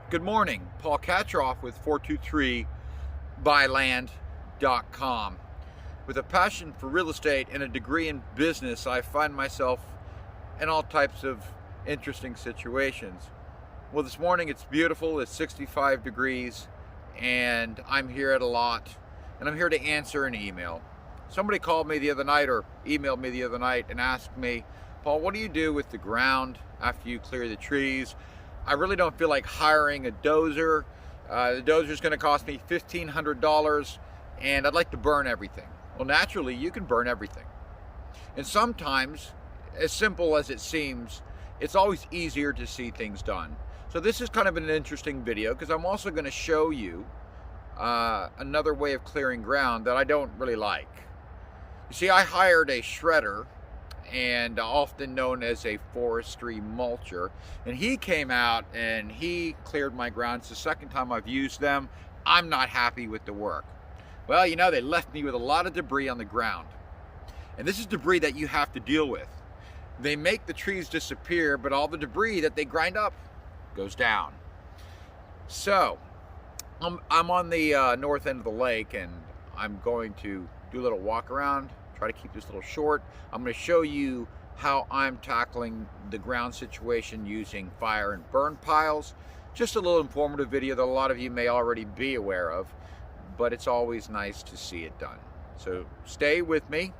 Good morning, Paul Katroff with 423buyland.com. With a passion for real estate and a degree in business, I find myself in all types of interesting situations. Well, this morning it's beautiful, it's 65 degrees, and I'm here at a lot, and I'm here to answer an email. Somebody called me the other night or emailed me the other night and asked me, Paul, what do you do with the ground after you clear the trees? I really don't feel like hiring a dozer. The dozer is going to cost me $1,500, and I'd like to burn everything. Well, naturally, you can burn everything. And sometimes, as simple as it seems, it's always easier to see things done. So this is kind of an interesting video because I'm also going to show you another way of clearing ground that I don't really like. You see, I hired a shredder, and often known as a forestry mulcher, and he came out and he cleared my ground. It's the second time I've used them. I'm not happy with the work. Well, you know, they left me with a lot of debris on the ground, and this is debris that you have to deal with. They make the trees disappear, but all the debris that they grind up goes down. So I'm on the north end of the lake, and I'm going to do a little walk around, try to keep this a little short. I'm going to show you how I'm tackling the ground situation using fire and burn piles. Just a little informative video that a lot of you may already be aware of, but it's always nice to see it done. So stay with me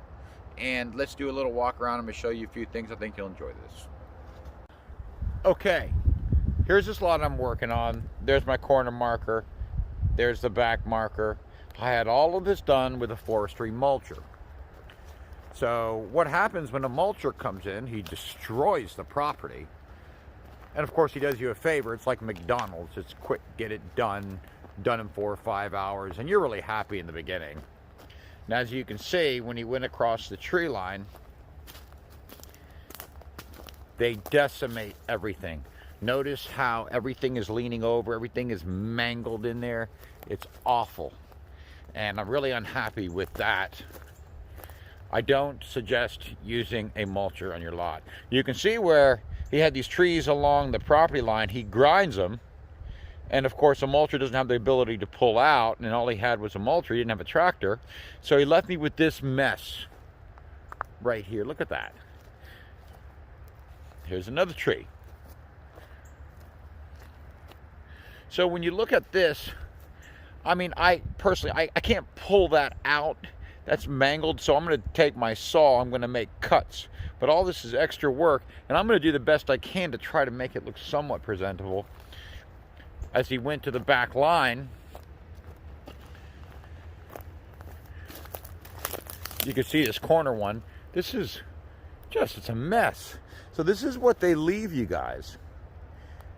and let's do a little walk around. I'm going to show you a few things. I think you'll enjoy this. Okay, here's this lot I'm working on. There's my corner marker. There's the back marker. I had all of this done with a forestry mulcher. So what happens when a mulcher comes in, he destroys the property. And of course he does you a favor. It's like McDonald's. It's quick, get it done in 4 or 5 hours, and you're really happy in the beginning. And as you can see, when he went across the tree line, they decimate everything. Notice how everything is leaning over, everything is mangled in there. It's awful. And I'm really unhappy with that. I don't suggest using a mulcher on your lot. You can see where he had these trees along the property line. He grinds them, and of course a mulcher doesn't have the ability to pull out, and all he had was a mulcher. He didn't have a tractor, so he left me with this mess right here. Look at that. Here's another tree. So when you look at this, I mean, I personally can't pull that out. That's mangled, so I'm going to take my saw, I'm going to make cuts. But all this is extra work, and I'm going to do the best I can to try to make it look somewhat presentable. As he went to the back line, you can see this corner one. This is just, it's a mess. So this is what they leave you guys.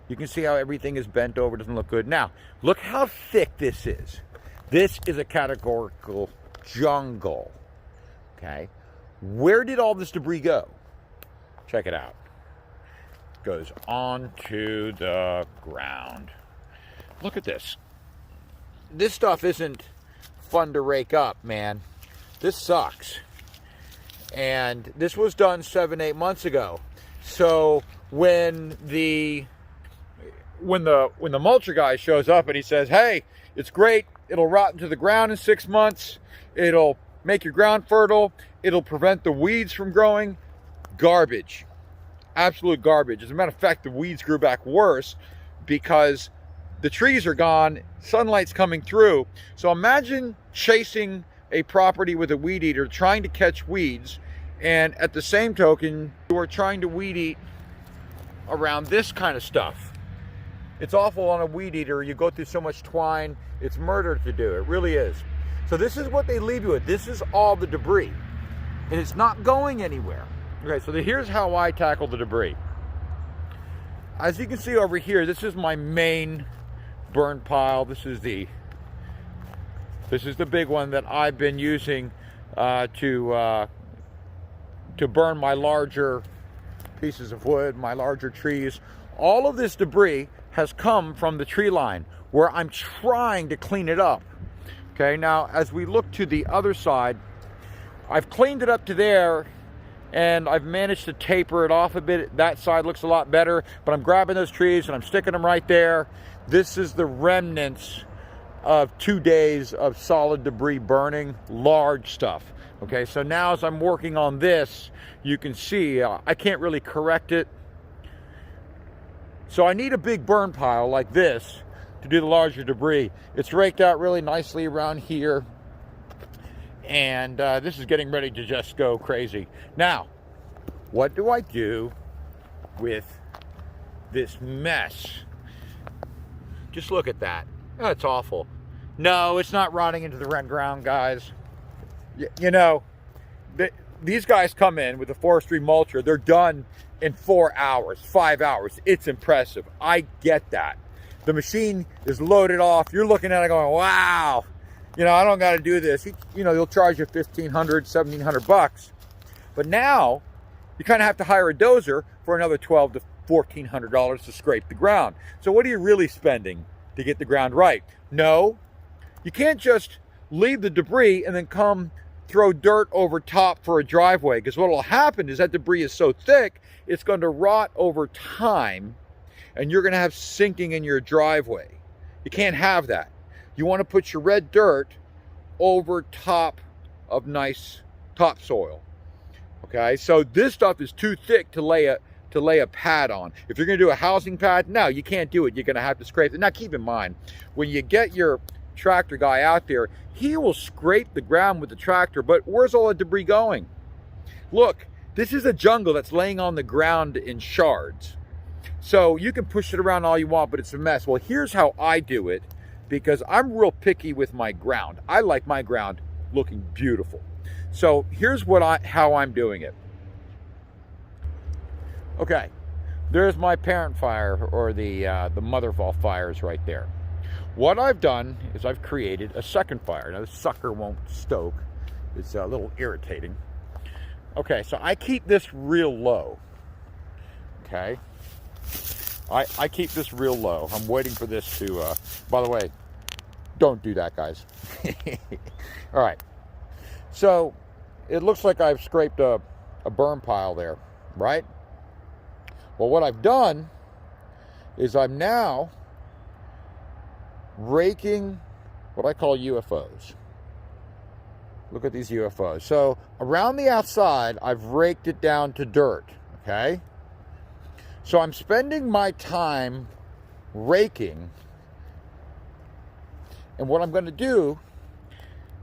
You can see how everything is bent over, doesn't look good. Now, look how thick this is. This is a categorical jungle. Okay, where did all this debris go? Check it out. It goes onto the ground. Look at this. This stuff isn't fun to rake up, man. This sucks. And this was done 7-8 months ago. So when the mulcher guy shows up and he says, hey, it's great, it'll rot into the ground in 6 months, it'll make your ground fertile, it'll prevent the weeds from growing. Garbage. Absolute garbage. As a matter of fact, the weeds grew back worse because the trees are gone, sunlight's coming through. So imagine chasing a property with a weed eater, trying to catch weeds, and at the same token, you are trying to weed eat around this kind of stuff. It's awful on a weed eater. You go through so much twine, it's murder to do. It really is. So this is what they leave you with. This is all the debris, and it's not going anywhere. Okay, so here's how I tackle the debris. As you can see over here, this is my main burn pile. This is the big one that I've been using to burn my larger pieces of wood, my larger trees. All of this debris has come from the tree line where I'm trying to clean it up. Okay, now as we look to the other side, I've cleaned it up to there and I've managed to taper it off a bit. That side looks a lot better, but I'm grabbing those trees and I'm sticking them right there. This is the remnants of 2 days of solid debris burning, large stuff. Okay, so now as I'm working on this, you can see I can't really correct it. So I need a big burn pile like this to do the larger debris. It's raked out really nicely around here. And this is getting ready to just go crazy. Now, what do I do with this mess? Just look at that. Oh, it's awful. No, it's not rotting into the ground, guys. You know, these guys come in with the forestry mulcher. They're done in 4 hours, 5 hours. It's impressive. I get that. The machine is loaded off. You're looking at it going, wow. You know, I don't got to do this. You know, they'll charge you $1,500, $1,700. But now, you kind of have to hire a dozer for another $1,200 to $1,400 to scrape the ground. So what are you really spending to get the ground right? No, you can't just leave the debris and then come throw dirt over top for a driveway, because what will happen is that debris is so thick, it's going to rot over time, and you're going to have sinking in your driveway. You can't have that. You want to put your red dirt over top of nice topsoil. Okay, so this stuff is too thick to lay a pad on. If you're going to do a housing pad, no, you can't do it. You're going to have to scrape it. Now, keep in mind, when you get your tractor guy out there, he will scrape the ground with the tractor, but where's all the debris going? Look, this is a jungle that's laying on the ground in shards. So you can push it around all you want, but it's a mess. Well, here's how I do it, because I'm real picky with my ground. I like my ground looking beautiful. So here's how I'm doing it. Okay, there's my parent fire, or the mother of all fires right there. What I've done is I've created a second fire. Now, this sucker won't stoke. It's a little irritating. Okay, so I keep this real low. Okay, I keep this real low. I'm waiting for this to, by the way, don't do that, guys. All right, so it looks like I've scraped a burn pile there, right? Well, what I've done is I'm now raking what I call UFOs. Look at these UFOs. So around the outside, I've raked it down to dirt, okay? So I'm spending my time raking, and what I'm going to do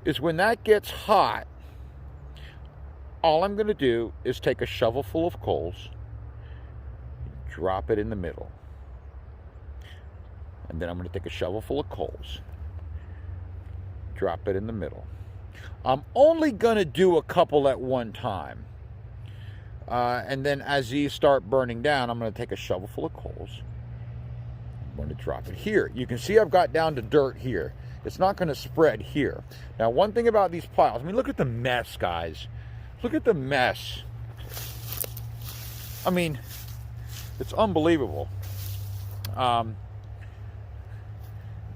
is when that gets hot, all I'm going to do is take a shovel full of coals, drop it in the middle. And then I'm going to take a shovel full of coals, drop it in the middle. I'm only going to do a couple at one time. And then as these start burning down, I'm going to take a shovel full of coals. I'm going to drop it here. You can see I've got down to dirt here. It's not going to spread here. Now, one thing about these piles, I mean, look at the mess, guys. Look at the mess. I mean, it's unbelievable.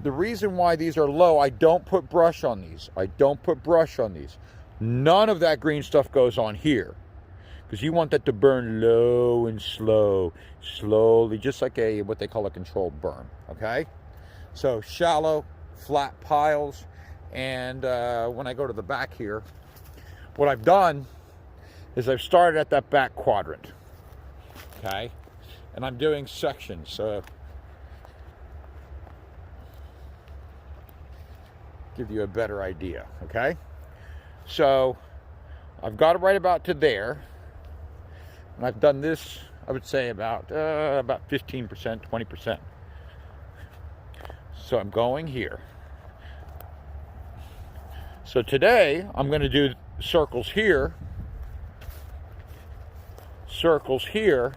The reason why these are low, I don't put brush on these. I don't put brush on these. None of that green stuff goes on here, because you want that to burn low and slowly, just like what they call a controlled burn, okay? So shallow, flat piles, and when I go to the back here, what I've done is I've started at that back quadrant, okay? And I'm doing sections, so give you a better idea, okay? So I've got it right about to there, and I've done this, I would say about 15%, 20%. So I'm going here. So today I'm going to do circles here, circles here,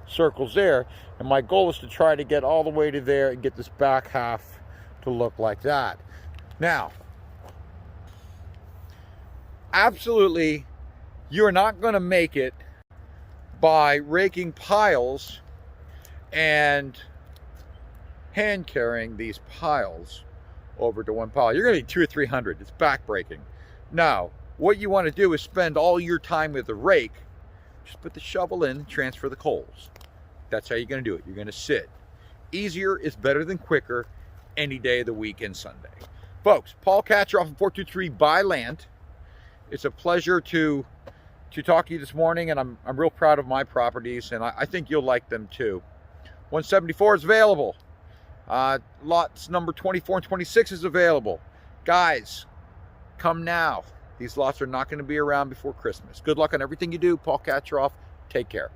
circles there, and my goal is to try to get all the way to there and get this back half to look like that. Now, absolutely, you're not going to make it by raking piles and hand carrying these piles over to one pile. You're going to need 200 or 300. It's back-breaking. Now, what you want to do is spend all your time with the rake. Just put the shovel in, transfer the coals. That's how you're going to do it. You're going to sit Easier is better than quicker any day of the week and Sunday. Folks, Paul Katcheroff from 423 Buy Land. It's a pleasure to talk to you this morning, and I'm real proud of my properties, and I think you'll like them too. 174 is available. Lots number 24 and 26 is available. Guys, come now. These lots are not going to be around before Christmas. Good luck on everything you do. Paul Katcheroff, take care.